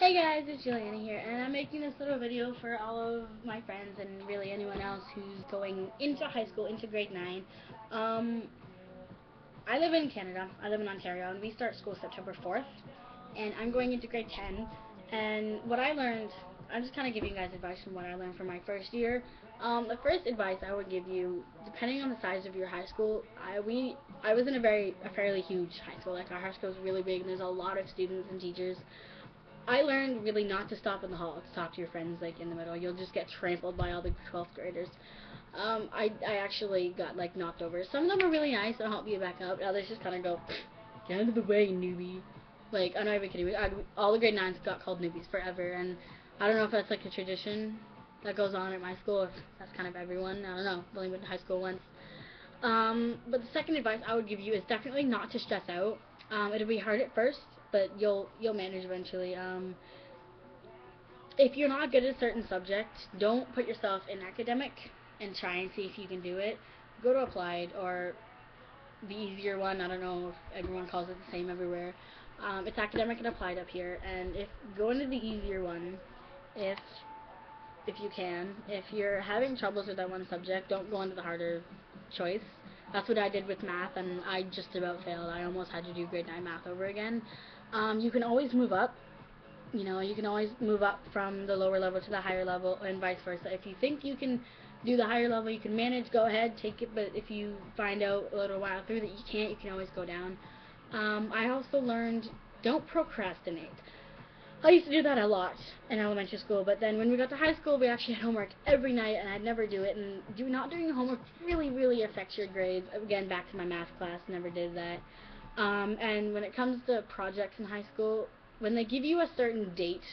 Hey guys, it's Juliana here, and I'm making this little video for all of my friends and really anyone else who's going into high school, into grade 9. Um, I live in Canada, I live in Ontario, and we start school September 4th, and I'm going into grade 10, and what I learned, I'm just kind of giving you guys advice from what I learned from my first year. The first advice I would give you, depending on the size of your high school, I was in a fairly huge high school. Like, our high school is really big, and there's a lot of students and teachers. I learned really not to stop in the hall to talk to your friends like in the middle. You'll just get trampled by all the 12th graders. I actually got like knocked over. Some of them are really nice and help you back up. Others just kind of go, get out of the way, newbie. Like, I'm not even kidding. All the grade 9s got called newbies forever, and I don't know if that's like a tradition that goes on at my school, if that's kind of everyone. I don't know. I've only went to high school once. But the second advice I would give you is definitely not to stress out. It'll be hard at first, but you'll manage eventually. If you're not good at a certain subject, don't put yourself in academic and try and see if you can do it. Go to applied or the easier one. I don't know if everyone calls it the same everywhere. It's academic and applied up here, and if go into the easier one, if if you can. If you're having troubles with that one subject, don't go into the harder choice. That's what I did with math, and I just about failed. I almost had to do grade 9 math over again. You can always move up. You can always move up from the lower level to the higher level, and vice versa. If you think you can do the higher level, you can manage, go ahead, take it, but if you find out a little while through that you can't, you can always go down. I also learned, don't procrastinate. I used to do that a lot in elementary school, but then when we got to high school, we actually had homework every night, and I'd never do it, and not doing homework really, really affects your grades. Again, back to my math class, never did that. And when it comes to projects in high school, when they give you a certain date,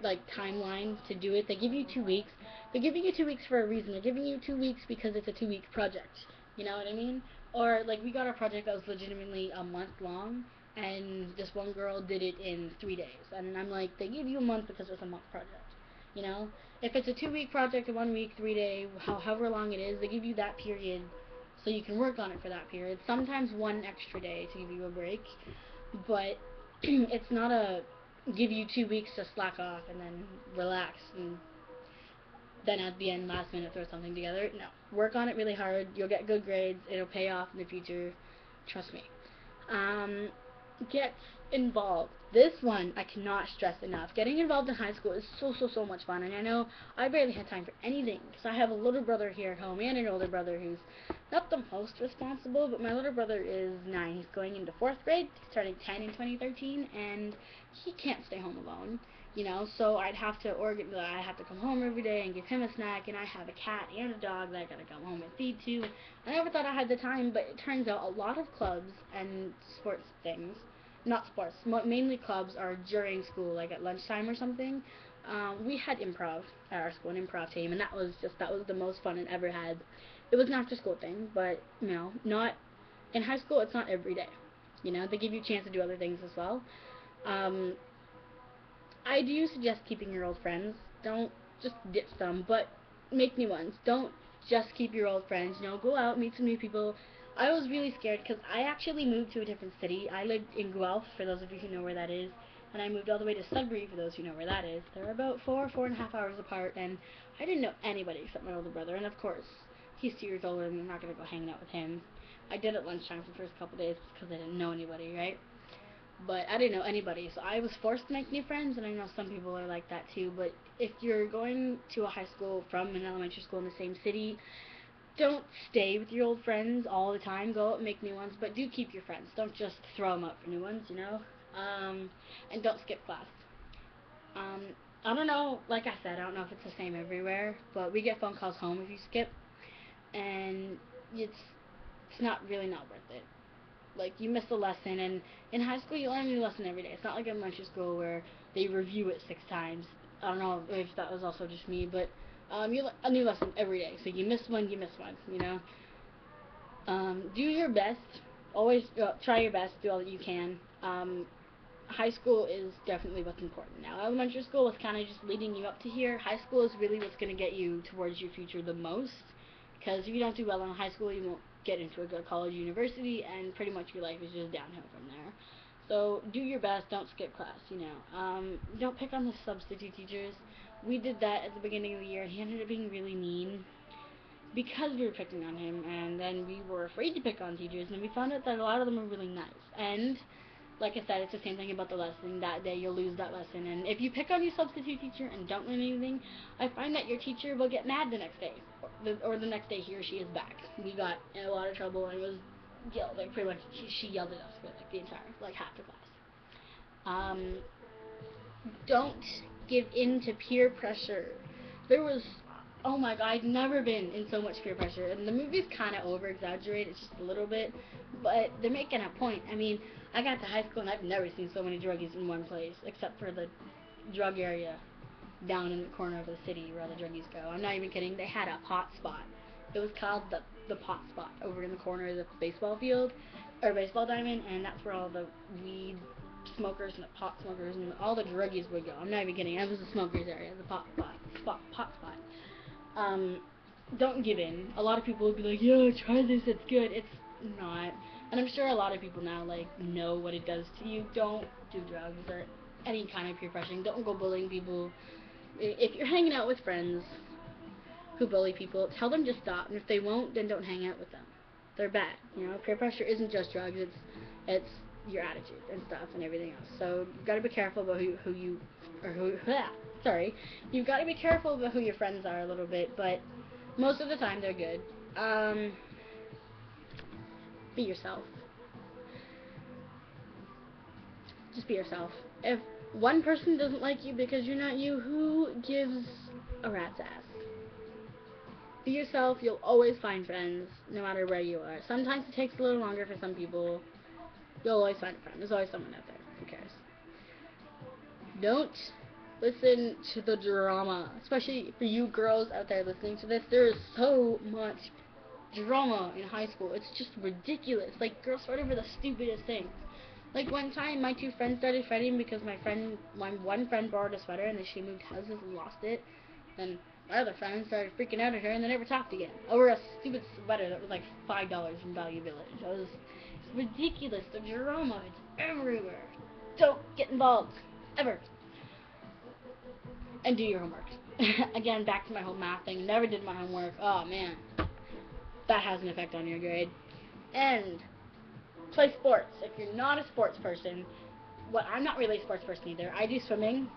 like timeline to do it, they give you 2 weeks. They're giving you 2 weeks for a reason. They're giving you 2 weeks because it's a 2-week project. You know what I mean? Or like we got a project that was legitimately a month long, and this one girl did it in 3 days. And I'm like, they give you a month because it's a month project. You know, if it's a 2-week project, a 1 week, 3 day, however long it is, they give you that period so you can work on it for that period. Sometimes one extra day to give you a break, but it's not a give you 2 weeks to slack off and then relax and then at the end, last minute, throw something together. No. Work on it really hard. You'll get good grades. It'll pay off in the future. Trust me. Um, get involved. This one I cannot stress enough. Getting involved in high school is so much fun, and I know I barely had time for anything because I have a little brother here at home and an older brother who's not the most responsible, but my little brother is 9. He's going into 4th grade, starting 10 in 2013, and he can't stay home alone. So I have to come home every day and give him a snack, and I have a cat and a dog that I gotta come home and feed to. I never thought I had the time, but it turns out a lot of clubs and sports things, not sports, mainly clubs, are during school, like at lunchtime or something. We had improv at our school, an improv team, and that was the most fun I ever had. It was an after school thing, but not in high school. It's not every day. They give you a chance to do other things as well. Um, I do suggest keeping your old friends. Don't just ditch them, but make new ones. Don't just keep your old friends. Go out, meet some new people. I was really scared because I actually moved to a different city. I lived in Guelph, for those of you who know where that is, and I moved all the way to Sudbury, for those who know where that is. They're about 4.5 hours apart, and I didn't know anybody except my older brother, and of course, he's 2 years older, and I'm not going to go hanging out with him. I did at lunchtime for the first couple days because I didn't know anybody, right? But I didn't know anybody, so I was forced to make new friends, and I know some people are like that too. But if you're going to a high school from an elementary school in the same city, don't stay with your old friends all the time. Go out and make new ones, but do keep your friends. Don't just throw them out for new ones. And don't skip class. Um, I don't know, like I said, I don't know if it's the same everywhere, but we get phone calls home if you skip, and it's not worth it. Like, you miss a lesson, and in high school you learn a new lesson every day. It's not like elementary school where they review it 6 times. I don't know if that was also just me, but you learn a new lesson every day. So you miss one, you miss one. Do your best. Always try your best. Do all that you can. High school is definitely what's important now. Elementary school was kind of just leading you up to here. High school is really what's going to get you towards your future the most. Because if you don't do well in high school, you won't get into a good college, university, and pretty much your life is just downhill from there. So do your best. Don't skip class. Don't pick on the substitute teachers. We did that at the beginning of the year. He ended up being really mean because we were picking on him, and then we were afraid to pick on teachers, and we found out that a lot of them were really nice. And like I said, it's the same thing about the lesson. That day you'll lose that lesson, and if you pick on your substitute teacher and don't learn anything, I find that your teacher will get mad the next day, or the next day he or she is back. We got in a lot of trouble, and it was yelled, like pretty much she yelled at us for like the entire, like half the class. Don't give in to peer pressure. There was, oh my god, I'd never been in so much peer pressure. And the movie's kind of over-exaggerated, just a little bit, but they're making a point. I mean, I got to high school and I've never seen so many druggies in one place, except for the drug area down in the corner of the city where all the druggies go. I'm not even kidding. They had a pot spot. It was called the pot spot over in the corner of the baseball field, or baseball diamond, and that's where all the weed smokers and the pot smokers and all the druggies would go. I'm not even kidding. That was the smokers area, the pot spot. Don't give in. A lot of people would be like, yeah, try this, it's good. It's not. And I'm sure a lot of people now, like, know what it does to you. Don't do drugs or any kind of peer pressuring. Don't go bullying people. If you're hanging out with friends who bully people, tell them to stop. And if they won't, then don't hang out with them. They're bad. Peer pressure isn't just drugs. It's your attitude and stuff and everything else. So you've got to be careful about you've got to be careful about who your friends are a little bit, but most of the time they're good. Be yourself. Just be yourself. If one person doesn't like you because you're not you, who gives a rat's ass? Be yourself. You'll always find friends, no matter where you are. Sometimes it takes a little longer for some people. You'll always find a friend. There's always someone out there. Who cares? Don't listen to the drama. Especially for you girls out there listening to this. There is so much drama in high school. It's just ridiculous. Like, girls fight over the stupidest things. Like, one time, my two friends started fighting because my one friend borrowed a sweater and then she moved houses and lost it. Then my other friend started freaking out at her and they never talked again over a stupid sweater that was like $5 from Value Village. It's ridiculous. The drama is everywhere. Don't get involved. Ever. And do your homework. Again, back to my whole math thing. Never did my homework. Oh, man. That has an effect on your grade. And play sports. If you're not a sports person, I'm not really a sports person either. I do swimming.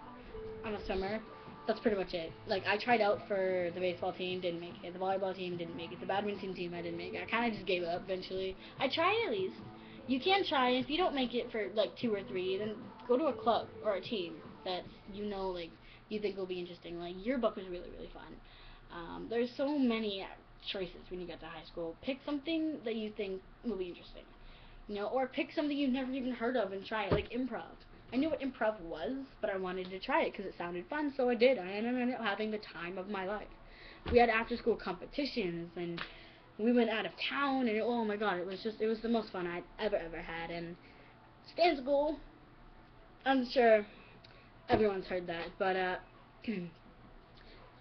I'm a swimmer. That's pretty much it. Like, I tried out for the baseball team, didn't make it. The volleyball team, didn't make it. The badminton team, I didn't make it. I kind of just gave up eventually. I tried at least. You can try. If you don't make it for, like, 2 or 3, then go to a club or a team that like, you think will be interesting. Like, yearbook was really, really fun. There's so many choices when you get to high school. Pick something that you think will be interesting. Or pick something you've never even heard of and try it, like improv. I knew what improv was, but I wanted to try it because it sounded fun, so I did. I ended up having the time of my life. We had after-school competitions, and we went out of town, and oh my god, it was the most fun I'd ever had, and stay in school. I'm sure everyone's heard that, but, stay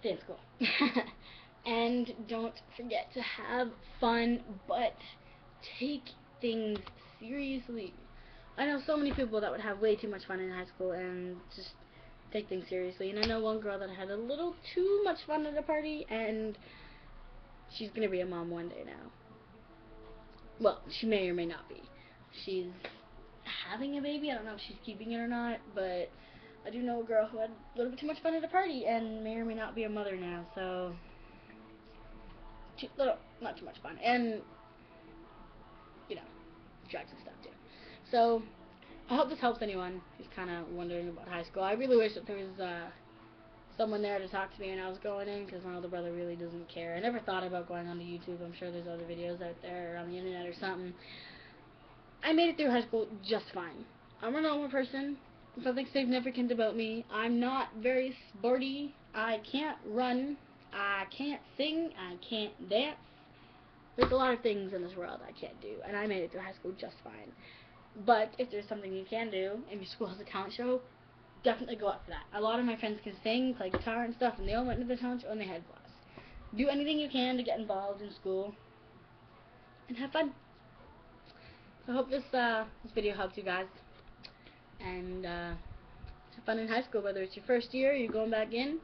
in school. And don't forget to have fun, but take things seriously. I know so many people that would have way too much fun in high school and just take things seriously. And I know one girl that had a little too much fun at a party, and she's going to be a mom one day now. Well, she may or may not be. She's having a baby. I don't know if she's keeping it or not, but I do know a girl who had a little bit too much fun at a party and may or may not be a mother now, so not too much fun. And, drugs and stuff too. So, I hope this helps anyone who's kind of wondering about high school. I really wish that there was someone there to talk to me when I was going in, because my older brother really doesn't care. I never thought about going onto YouTube. I'm sure there's other videos out there or on the internet or something. I made it through high school just fine. I'm a normal person. There's nothing significant about me. I'm not very sporty. I can't run. I can't sing. I can't dance. There's a lot of things in this world I can't do, and I made it through high school just fine. But if there's something you can do, and your school has a talent show, definitely go up for that. A lot of my friends can sing, play guitar and stuff, and they all went to the talent show and they had a blast. Do anything you can to get involved in school, and have fun. So I hope this video helped you guys. and have fun in high school. Whether it's your first year, you're going back in,